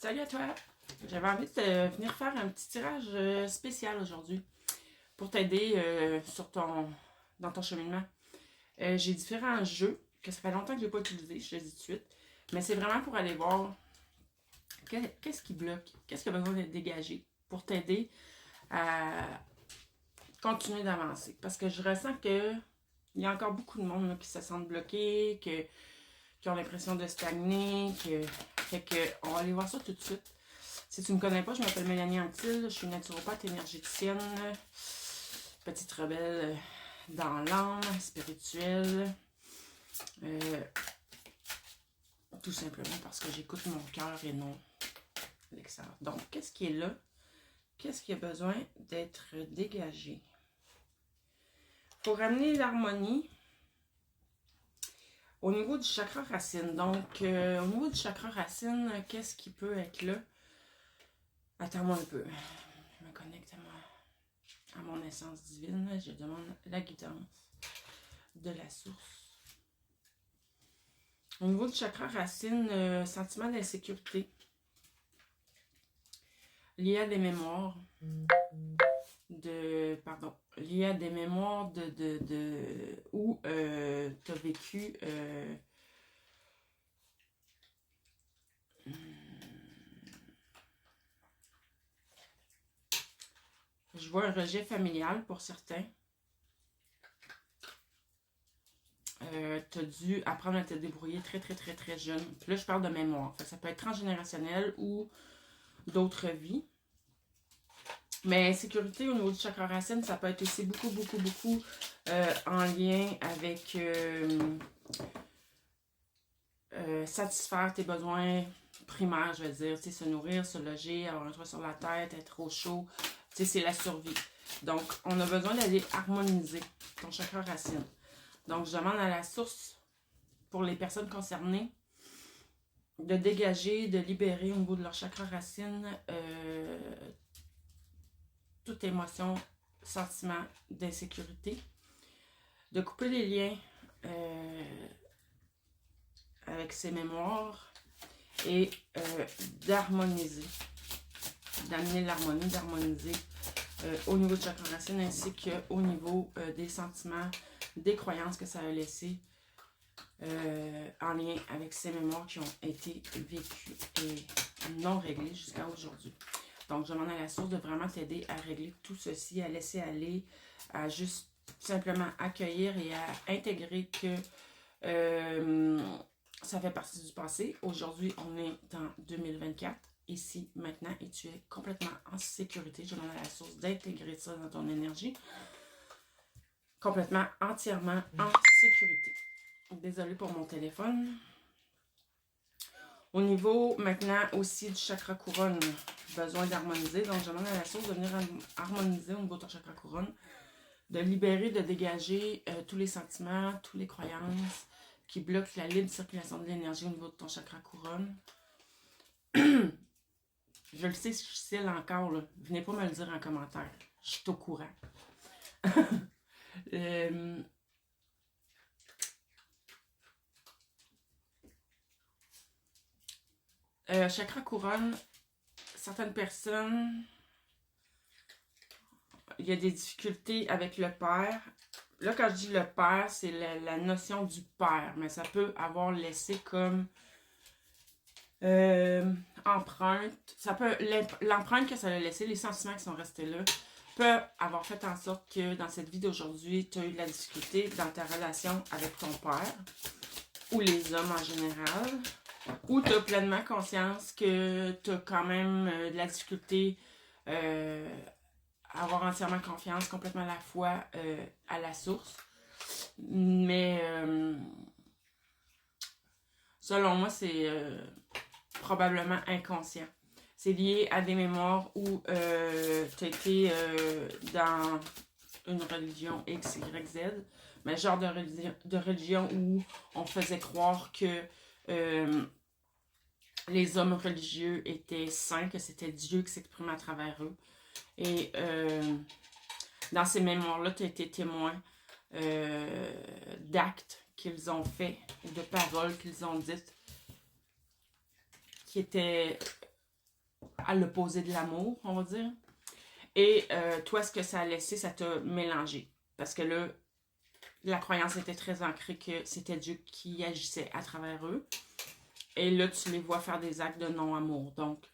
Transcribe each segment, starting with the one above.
Salut à toi! J'avais envie de venir faire un petit tirage spécial aujourd'hui pour t'aider dans ton cheminement. J'ai différents jeux que ça fait longtemps que je n'ai pas utilisé, je te dis tout de suite. Mais c'est vraiment pour aller voir qu'est-ce qui bloque, qu'est-ce qu'il y a besoin d'être dégagé pour t'aider à continuer d'avancer. Parce que je ressens que il y a encore beaucoup de monde là, qui se sentent bloqués, qui ont l'impression de stagner, fait que on va aller voir ça tout de suite. Si tu ne me connais pas, je m'appelle Mélanie Anctil, je suis naturopathe énergéticienne, petite rebelle dans l'âme, spirituelle, tout simplement parce que j'écoute mon cœur et non l'extérieur. Donc, qu'est-ce qui est là? Qu'est-ce qui a besoin d'être dégagé? Pour ramener l'harmonie au niveau du chakra racine. Donc, au niveau du chakra racine, qu'est-ce qui peut être là? Attends-moi un peu. Je me connecte à mon essence divine. Je demande la guidance de la source. Au niveau du chakra racine, sentiment d'insécurité lié à des mémoires lié à des mémoires où tu as vécu je vois un rejet familial pour certains. Tu as dû apprendre à te débrouiller très, très, très, très jeune. Puis là, je parle de mémoire. Ça peut être transgénérationnel ou d'autres vies. Mais sécurité au niveau du chakra racine, ça peut être aussi beaucoup en lien avec satisfaire tes besoins primaires, je veux dire. Tu sais, se nourrir, se loger, avoir un toit sur la tête, être au chaud. Tu sais, c'est la survie. Donc, on a besoin d'aller harmoniser ton chakra racine. Donc, je demande à la source, pour les personnes concernées, de dégager, de libérer au niveau de leur chakra racine toute émotion, sentiment d'insécurité, de couper les liens avec ses mémoires et d'harmoniser, d'amener l'harmonie, d'harmoniser au niveau du chakra racine ainsi qu'au niveau des sentiments, des croyances que ça a laissé en lien avec ces mémoires qui ont été vécues et non réglées jusqu'à aujourd'hui. Donc, je demande à la source de vraiment t'aider à régler tout ceci, à laisser aller, à juste simplement accueillir et à intégrer que ça fait partie du passé. Aujourd'hui, on est en 2024, ici, maintenant, et tu es complètement en sécurité. Je demande à la source d'intégrer ça dans ton énergie. Complètement, entièrement en sécurité. Désolée pour mon téléphone. Au niveau maintenant aussi du chakra couronne, besoin d'harmoniser. Donc, je demande à la source de venir harmoniser au niveau de ton chakra couronne, de libérer, de dégager tous les sentiments, toutes les croyances qui bloquent la libre circulation de l'énergie au niveau de ton chakra couronne. Je le sais, je suis difficile encore, là. Venez pas me le dire en commentaire. Je suis au courant. Chakra couronne, certaines personnes, il y a des difficultés avec le père. Là, quand je dis le père, c'est la notion du père, mais ça peut avoir laissé comme empreinte. Ça peut l'empreinte que ça a laissé, les sentiments qui sont restés là, peut avoir fait en sorte que dans cette vie d'aujourd'hui, tu as eu de la difficulté dans ta relation avec ton père ou les hommes en général. Ou tu as pleinement conscience que tu as quand même de la difficulté à avoir entièrement confiance, complètement la foi à la source. Mais selon moi, c'est probablement inconscient. C'est lié à des mémoires où tu as été dans une religion X, Y, Z, mais genre de religion où on faisait croire que les hommes religieux étaient saints, que c'était Dieu qui s'exprimait à travers eux. Et dans ces mémoires-là, tu as été témoin d'actes qu'ils ont faits, de paroles qu'ils ont dites, qui étaient à l'opposé de l'amour, on va dire. Et toi, ce que ça a laissé, ça t'a mélangé. Parce que là, la croyance était très ancrée que c'était Dieu qui agissait à travers eux. Et là, tu les vois faire des actes de non-amour. Donc,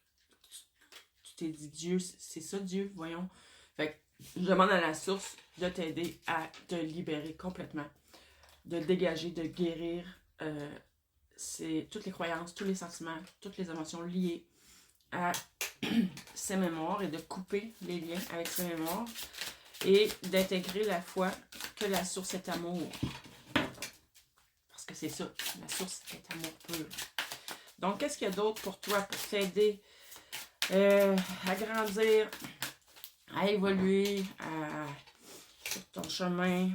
tu t'es dit, Dieu, c'est ça Dieu, voyons. Fait que je demande à la source de t'aider à te libérer complètement, de dégager, de guérir toutes les croyances, tous les sentiments, toutes les émotions liées à ces mémoires et de couper les liens avec ces mémoires et d'intégrer la foi que la source est amour. Parce que c'est ça, la source est amour pur. Donc, qu'est-ce qu'il y a d'autre pour toi pour t'aider à grandir, à évoluer sur ton chemin?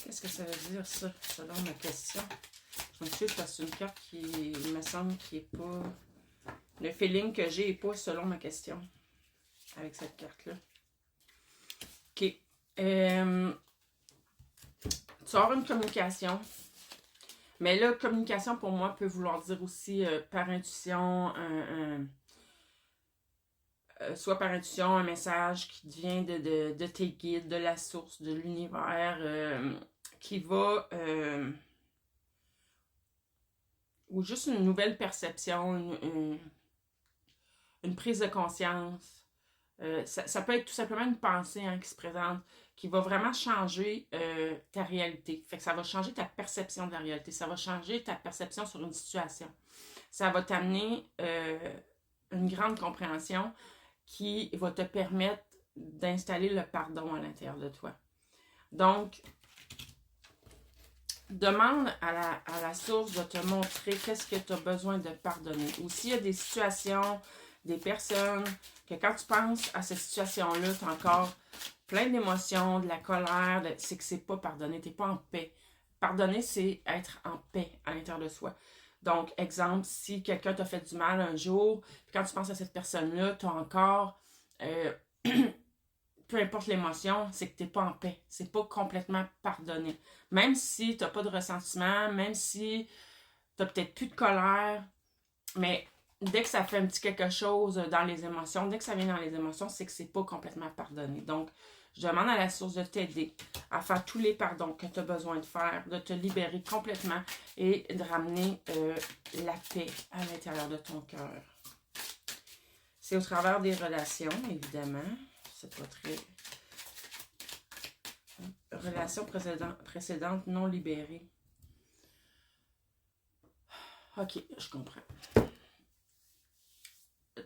Qu'est-ce que ça veut dire, ça, selon ma question? Je me suis parce que c'est une carte qui me semble qui n'est pas... Le feeling que j'ai n'est pas selon ma question avec cette carte-là. OK. Tu vas avoir une communication. Mais là, communication, pour moi, peut vouloir dire aussi par intuition, soit par intuition, un message qui vient de tes guides, de la source, de l'univers, qui va... ou juste une nouvelle perception, une prise de conscience. Ça peut être tout simplement une pensée qui se présente, qui va vraiment changer ta réalité. Fait que ça va changer ta perception de la réalité. Ça va changer ta perception sur une situation. Ça va t'amener une grande compréhension qui va te permettre d'installer le pardon à l'intérieur de toi. Donc, demande à la source de te montrer qu'est-ce que tu as besoin de pardonner. Ou s'il y a des situations, des personnes, que quand tu penses à cette situation-là, tu as encore plein d'émotions, de la colère, c'est que c'est pas pardonné, tu n'es pas en paix. Pardonner, c'est être en paix à l'intérieur de soi. Donc, exemple, si quelqu'un t'a fait du mal un jour, puis quand tu penses à cette personne-là, tu as encore... peu importe l'émotion, c'est que tu n'es pas en paix. C'est pas complètement pardonné. Même si tu n'as pas de ressentiment, même si tu n'as peut-être plus de colère, mais dès que ça fait un petit quelque chose dans les émotions, dès que ça vient dans les émotions, c'est que c'est pas complètement pardonné. Donc, je demande à la source de t'aider à faire tous les pardons que tu as besoin de faire, de te libérer complètement et de ramener la paix à l'intérieur de ton cœur. C'est au travers des relations, évidemment. C'est pas très... Relations précédentes non libérées. Ok, je comprends.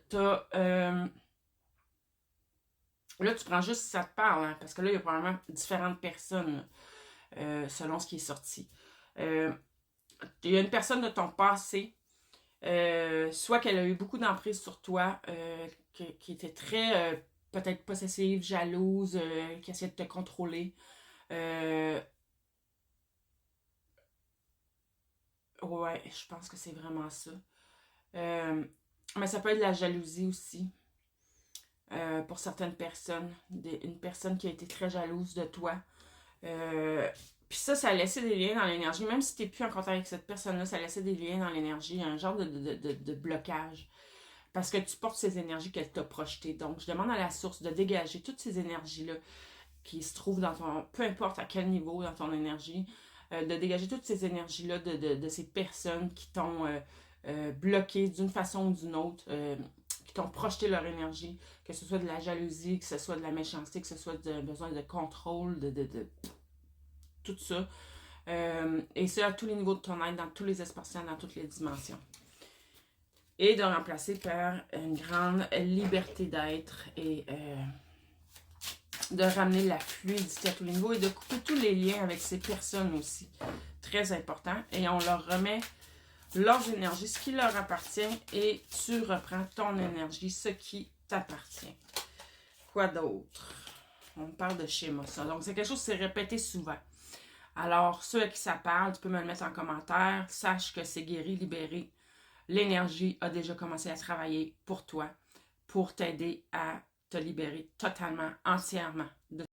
T'as... Là, tu prends juste si ça te parle, hein, parce que là, il y a probablement différentes personnes selon ce qui est sorti. Il y a une personne de ton passé, soit qu'elle a eu beaucoup d'emprise sur toi, qui était très... peut-être possessive, jalouse, qui essayait de te contrôler. Ouais, je pense que c'est vraiment ça. Mais ça peut être de la jalousie aussi. Pour certaines personnes. Une personne qui a été très jalouse de toi. Puis ça a laissé des liens dans l'énergie. Même si tu n'es plus en contact avec cette personne-là, ça a laissé des liens dans l'énergie. Un genre de blocage. Parce que tu portes ces énergies qu'elle t'a projetées. Donc, je demande à la source de dégager toutes ces énergies-là qui se trouvent dans ton... Peu importe à quel niveau dans ton énergie, de dégager toutes ces énergies-là de ces personnes qui t'ont bloqué d'une façon ou d'une autre, qui t'ont projeté leur énergie, que ce soit de la jalousie, que ce soit de la méchanceté, que ce soit de besoin de contrôle, de tout ça. Et ça à tous les niveaux de ton être, dans tous les espaces, dans toutes les dimensions. Et de remplacer par une grande liberté d'être et de ramener la fluidité à tous les niveaux et de couper tous les liens avec ces personnes aussi. Très important. Et on leur remet leurs énergies, ce qui leur appartient, et tu reprends ton énergie, ce qui t'appartient. Quoi d'autre? On parle de schéma, ça. Donc, c'est quelque chose qui s'est répété souvent. Alors, ceux à qui ça parle, tu peux me le mettre en commentaire. Sache que c'est guéri, libéré. L'énergie a déjà commencé à travailler pour toi, pour t'aider à te libérer totalement, entièrement